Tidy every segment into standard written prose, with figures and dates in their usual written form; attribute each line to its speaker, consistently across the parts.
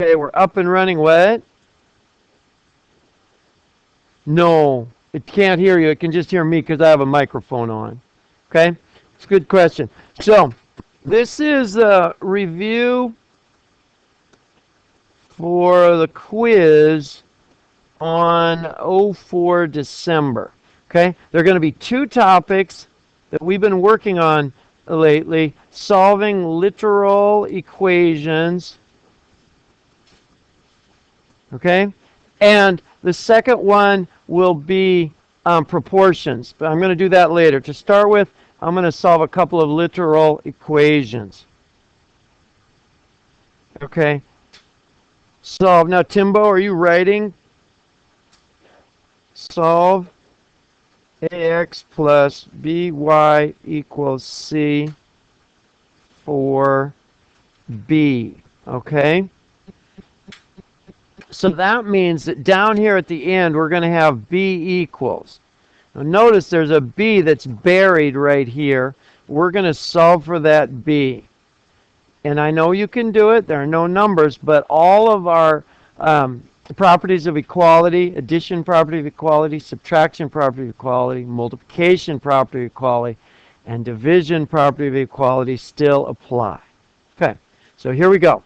Speaker 1: Okay, we're up and running. What? No, it can't hear you. It can just hear me because I have a microphone on. Okay, it's a good question. So, this is a review for the quiz on 04 December. Okay, there are going to be two topics that we've been working on lately: solving literal equations. Okay, and the second one will be proportions, but I'm going to do that later. To start with, I'm going to solve a couple of literal equations. Okay, solve. Now, Timbo, are you writing? Solve ax plus by equals c for b. Okay? So that means that down here at the end, we're going to have b equals. Now notice there's a b that's buried right here. We're going to solve for that b. And I know you can do it. There are no numbers, but all of our properties of equality, addition property of equality, subtraction property of equality, multiplication property of equality, and division property of equality still apply. Okay, so here we go.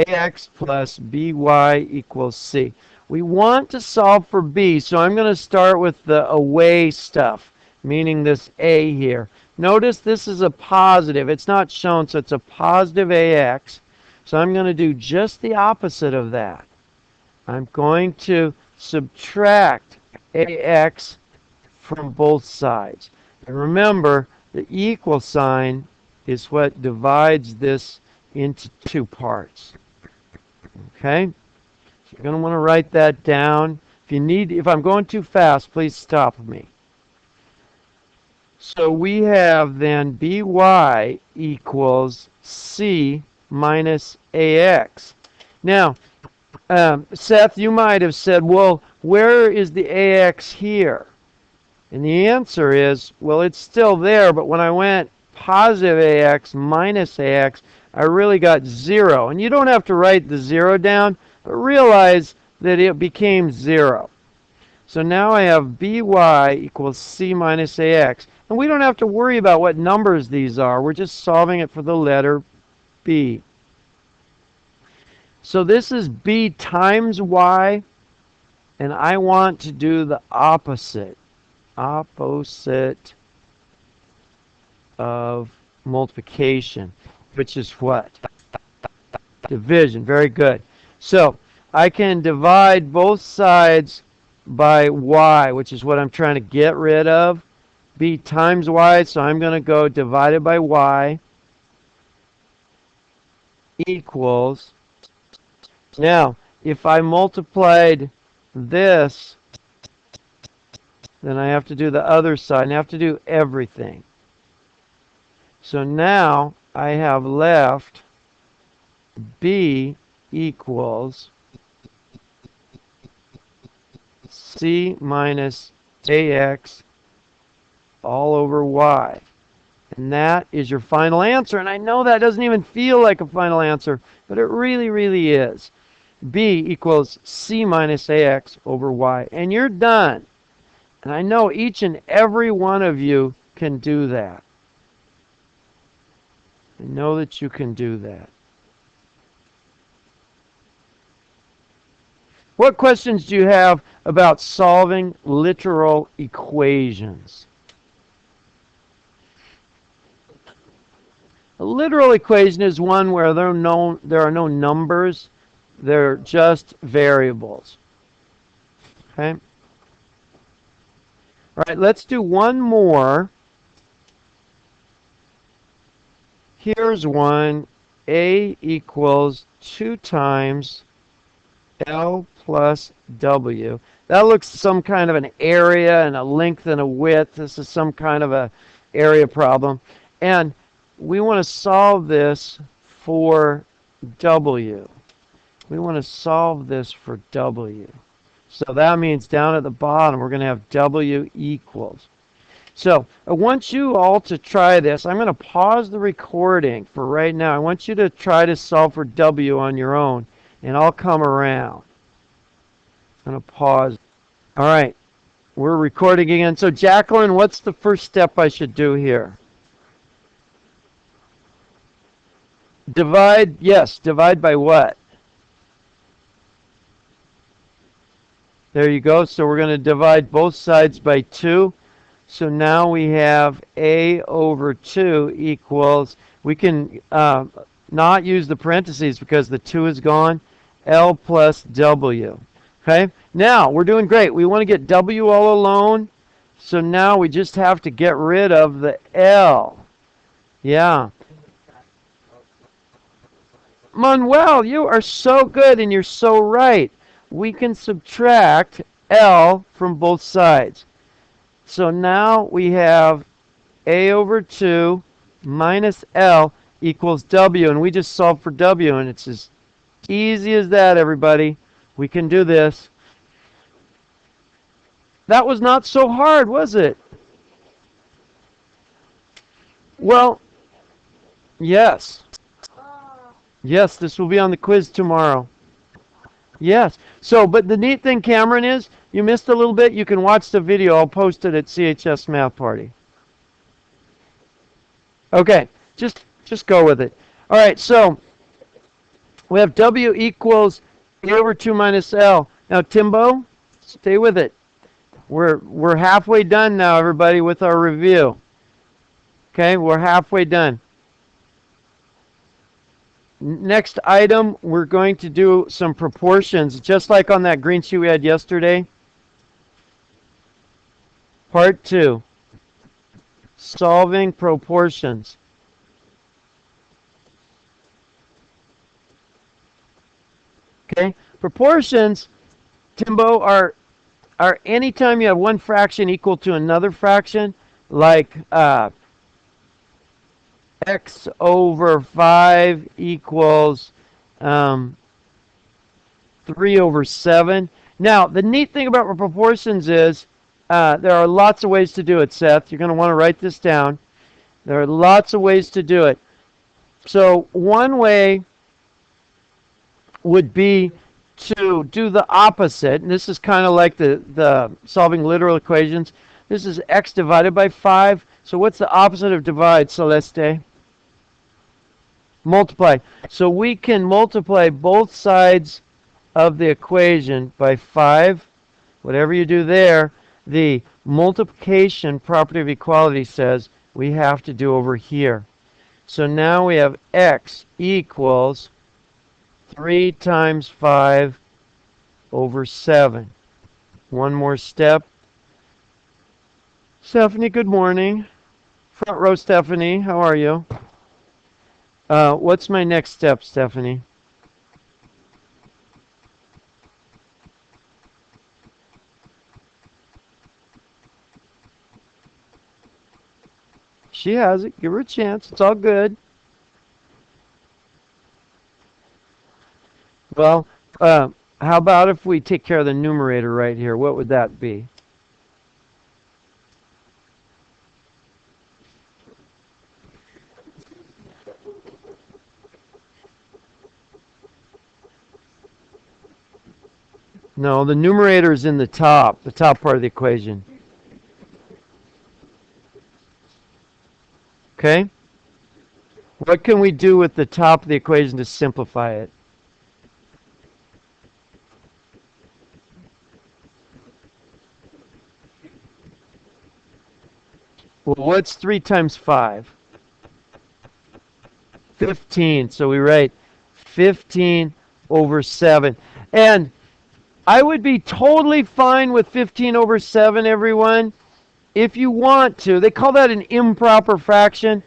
Speaker 1: ax plus by equals c. We want to solve for b, so I'm going to start with the away stuff, meaning this a here. Notice this is a positive. It's not shown, so it's a positive ax. So I'm going to do just the opposite of that. I'm going to subtract ax from both sides. And remember, the equal sign is what divides this into two parts. Okay? So you're going to want to write that down. If I'm going too fast, please stop me. So we have then by equals c minus ax. Now, Seth, you might have said, well, where is the ax here? And the answer is, well, it's still there, but when I went positive ax minus ax, I really got 0. And you don't have to write the 0 down, but realize that it became 0. So now I have by equals c minus ax. And we don't have to worry about what numbers these are. We're just solving it for the letter b. So this is b times y, and I want to do the opposite. Opposite of multiplication, which is what? Division. Very good. So I can divide both sides by y, which is what I'm trying to get rid of. b times y, so I'm going to go divided by y equals. Now, if I multiplied this, then I have to do the other side, and I have to do everything. So now I have left b equals c minus ax all over y. And that is your final answer. And I know that doesn't even feel like a final answer, but it really, really is. b equals c minus ax over y. And you're done. And I know each and every one of you can do that. I know that you can do that. What questions do you have about solving literal equations? A literal equation is one where there are no numbers. They're just variables. Okay? All right, let's do one more. Here's one. A equals 2 times L plus W. That looks some kind of an area and a length and a width. This is some kind of a area problem. And we want to solve this for W. We want to solve this for W. So that means down at the bottom, we're going to have W equals. So I want you all to try this. I'm going to pause the recording for right now. I want you to try to solve for W on your own and I'll come around. I'm going to pause. All right. We're recording again. So, Jacqueline, what's the first step I should do here? Divide, yes. Divide by what? There you go. So we're going to divide both sides by 2. So now we have A over 2 equals, we can not use the parentheses because the 2 is gone, L plus W. Okay? Now, we're doing great. We want to get W all alone. So now we just have to get rid of the L. Yeah. Manuel, you are so good and you're so right. We can subtract L from both sides. So now we have A over 2 minus L equals W. And we just solve for W. And it's as easy as that, everybody. We can do this. That was not so hard, was it? Well, yes. Yes, this will be on the quiz tomorrow. Yes. So, but the neat thing, Cameron, is you missed a little bit. You can watch the video. I'll post it at CHS Math Party. Okay. Just go with it. All right. So we have W equals A over 2 minus L. Now, Timbo, stay with it. We're halfway done now, everybody, with our review. Okay, we're halfway done. Next item, we're going to do some proportions, just like on that green sheet we had yesterday. Part 2, solving proportions. Okay, proportions, Timbo, are anytime you have one fraction equal to another fraction, like x over 5 equals 3 over 7. Now, the neat thing about proportions is there are lots of ways to do it, Seth. You're going to want to write this down. There are lots of ways to do it. So one way would be to do the opposite. And this is kind of like the solving literal equations. This is x divided by 5. So what's the opposite of divide, Celeste? Multiply. So we can multiply both sides of the equation by 5. Whatever you do there, the multiplication property of equality says we have to do over here. So now we have x equals 3 times 5 over 7. One more step. Stephanie, good morning. Front row, Stephanie. How are you? What's my next step, Stephanie? She has it. Give her a chance. It's all good. Well, how about if we take care of the numerator right here? What would that be? No, the numerator is in the top part of the equation. Okay? What can we do with the top of the equation to simplify it? Well, what's 3 times 5? 15. So we write 15 over 7. And I would be totally fine with 15 over 7, everyone, if you want to. They call that an improper fraction.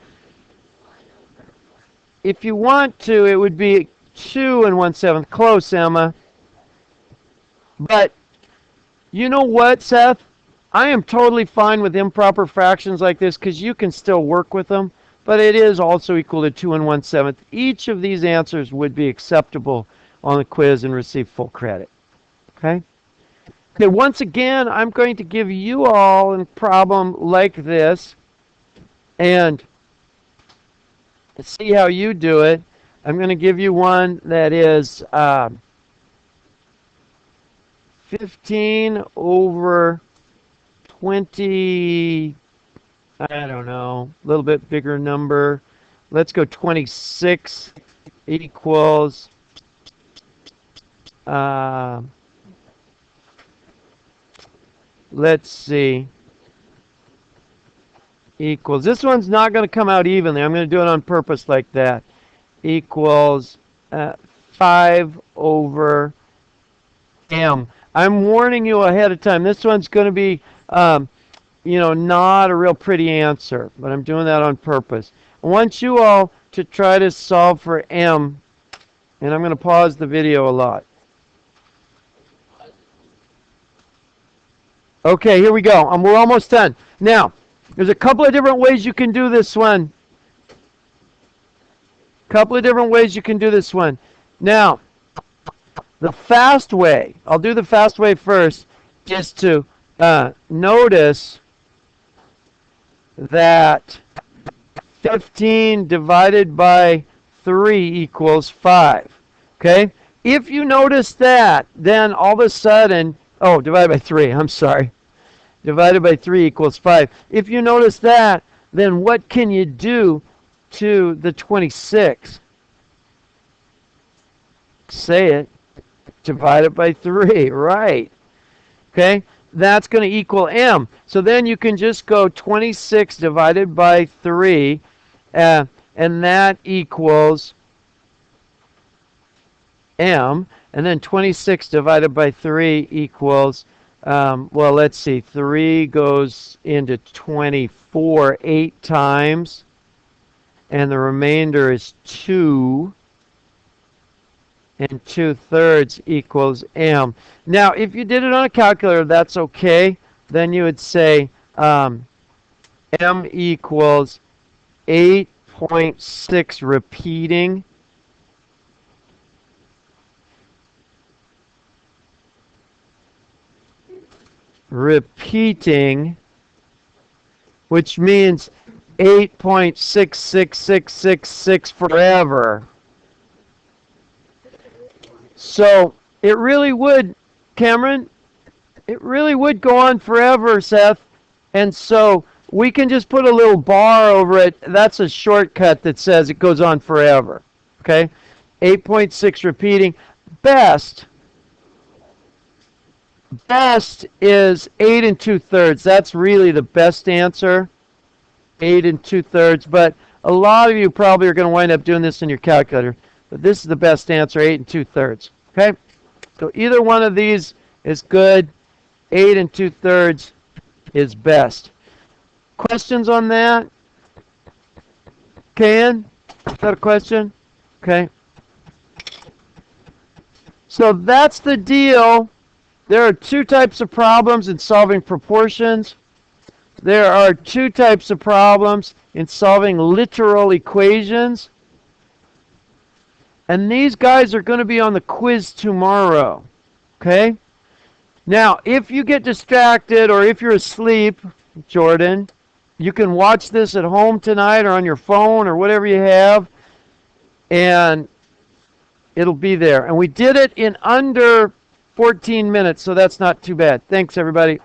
Speaker 1: If you want to, it would be 2 1/7. Close, Emma. But you know what, Seth? I am totally fine with improper fractions like this because you can still work with them. But it is also equal to 2 1/7. Each of these answers would be acceptable on the quiz and receive full credit. Okay? Okay, once again, I'm going to give you all a problem like this and see how you do it. I'm going to give you one that is 15 over 20, I don't know, a little bit bigger number. Let's go 26 equals, let's see, equals, this one's not going to come out evenly. I'm going to do it on purpose like that. Equals 5 over m. I'm warning you ahead of time. This one's going to be, not a real pretty answer, but I'm doing that on purpose. I want you all to try to solve for m, and I'm going to pause the video a lot. Okay, here we go. We're almost done. Now, there's a couple of different ways you can do this one. Now, the fast way, I'll do the fast way first, is to notice that 15 divided by 3 equals 5. Okay? If you notice that, then all of a sudden, divided by 3, I'm sorry. Divided by 3 equals 5. If you notice that, then what can you do to the 26? Say it. Divide it by 3, right? Okay, that's going to equal m. So then you can just go 26 divided by 3, and that equals m. And then 26 divided by 3 equals, let's see, 3 goes into 24 8 times, and the remainder is 2. And 2/3 equals m. Now, if you did it on a calculator, that's okay. Then you would say m equals 8.6 repeating. Which means 8.66666 forever. So it really would, Cameron, it really would go on forever, Seth. And so we can just put a little bar over it. That's a shortcut that says it goes on forever. Okay? 8.6 repeating. Best is 8 2/3. That's really the best answer. 8 2/3. But a lot of you probably are going to wind up doing this in your calculator. But this is the best answer, 8 2/3. Okay? So either one of these is good. 8 2/3 is best. Questions on that? Can? Is that a question? Okay. So that's the deal. There are two types of problems in solving proportions. There are two types of problems in solving literal equations. And these guys are going to be on the quiz tomorrow. Okay? Now, if you get distracted or if you're asleep, Jordan, you can watch this at home tonight or on your phone or whatever you have, and it'll be there. And we did it in under 14 minutes, so that's not too bad. Thanks, everybody.